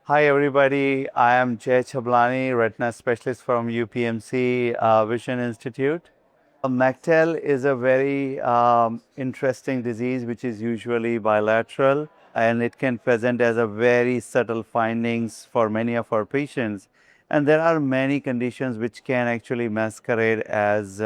Hi everybody, I am Chhablani, retina specialist from UPMC Vision Institute. MacTel is a very interesting disease which is usually bilateral and it can present as a very subtle findings for many of our patients. And there are many conditions which can actually masquerade as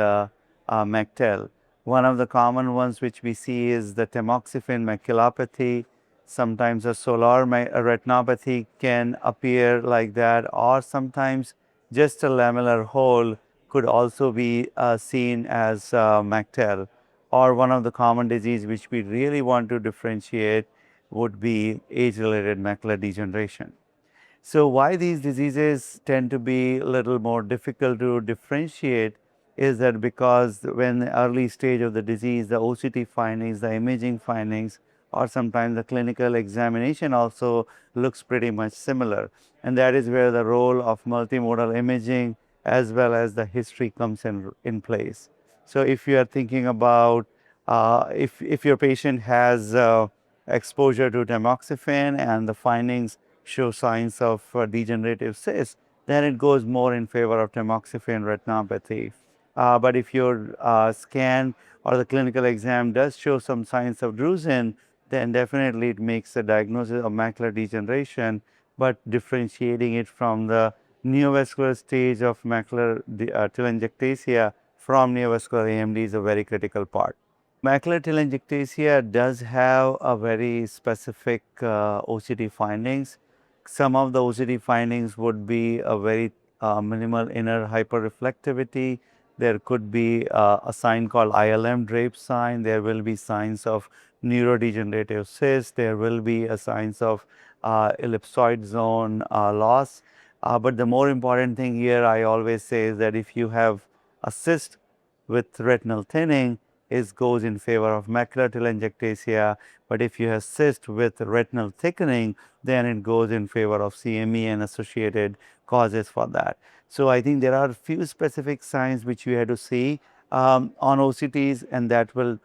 MacTel. One of the common ones which we see is the tamoxifen maculopathy. Sometimes a solar retinopathy can appear like that, or sometimes just a lamellar hole could also be seen as MacTel. Or one of the common disease which we really want to differentiate would be age-related macular degeneration. So why these diseases tend to be a little more difficult to differentiate is that because when the early stage of the disease, the OCT findings, the imaging findings, or sometimes the clinical examination also looks pretty much similar. And that is where the role of multimodal imaging as well as the history comes in place. So if you are thinking about if your patient has exposure to tamoxifen and the findings show signs of degenerative cyst, then it goes more in favor of tamoxifen retinopathy. But if your scan or the clinical exam does show some signs of drusen, then definitely it makes a diagnosis of macular degeneration, but differentiating it from the neovascular stage of macular telangiectasia from neovascular AMD is a very critical part. Macular telangiectasia does have a very specific OCT findings. Some of the OCT findings would be a very minimal inner hyperreflectivity. There could be a sign called ILM drape sign. There will be signs of neurodegenerative cyst. There will be a signs of ellipsoid zone loss. But the more important thing here, I always say, is that if you have a cyst with retinal thinning, is goes in favor of macular telangiectasia, but if you have cyst with retinal thickening, then it goes in favor of CME and associated causes for that. So I think there are few specific signs which you have to see on OCTs, and that will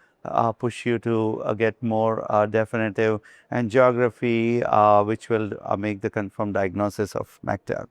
push you to get more definitive angiography, which will make the confirmed diagnosis of MacTel.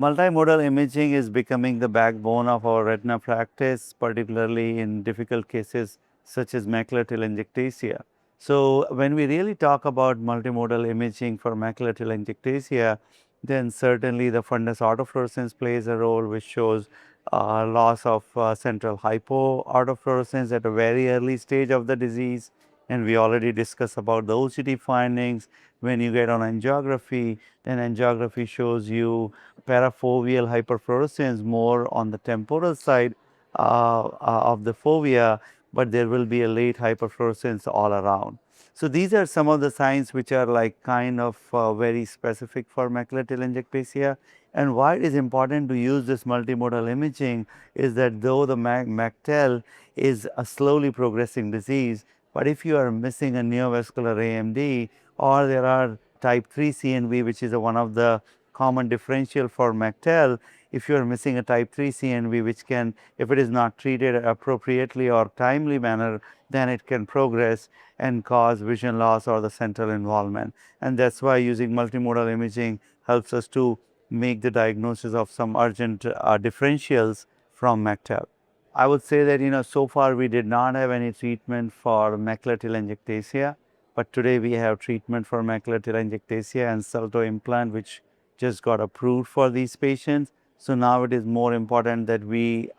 Multimodal imaging is becoming the backbone of our retina practice, particularly in difficult cases such as macular telangiectasia. So, when we really talk about multimodal imaging for macular telangiectasia, then certainly the fundus autofluorescence plays a role, which shows loss of central hypoautofluorescence at a very early stage of the disease. And we already discussed about the OCT findings. When you get on angiography, then angiography shows you parafoveal hyperfluorescence more on the temporal side of the fovea, but there will be a late hyperfluorescence all around. So these are some of the signs which are like kind of very specific for macular telangiectasia. And why it is important to use this multimodal imaging is that though the MacTel is a slowly progressing disease, but if you are missing a neovascular AMD, or there are type 3 CNV, which is one of the common differential for MacTel, if you are missing a type 3 CNV, which can, if it is not treated appropriately or timely manner, then it can progress and cause vision loss or the central involvement. And that's why using multimodal imaging helps us to make the diagnosis of some urgent differentials from MacTel. I would say that so far we did not have any treatment for macular telangiectasia, but today we have treatment for macular telangiectasia and Salto implant, which just got approved for these patients. So now it is more important that we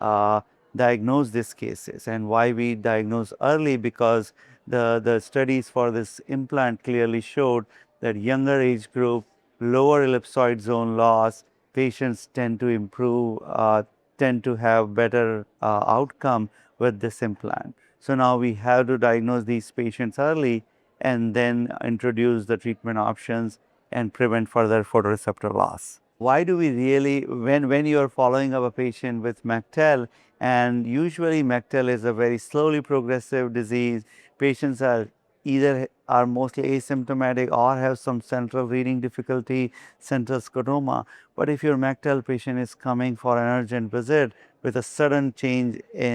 diagnose these cases. And why we diagnose early? Because the studies for this implant clearly showed that younger age group, lower ellipsoid zone loss, patients tend to improve, tend to have better outcome with this implant. So now we have to diagnose these patients early and then introduce the treatment options and prevent further photoreceptor loss. Why do we really, when you are following up a patient with MacTel, and usually MacTel is a very slowly progressive disease, patients are either are mostly asymptomatic or have some central reading difficulty, central scotoma. But if your MacTel patient is coming for an urgent visit with a sudden change in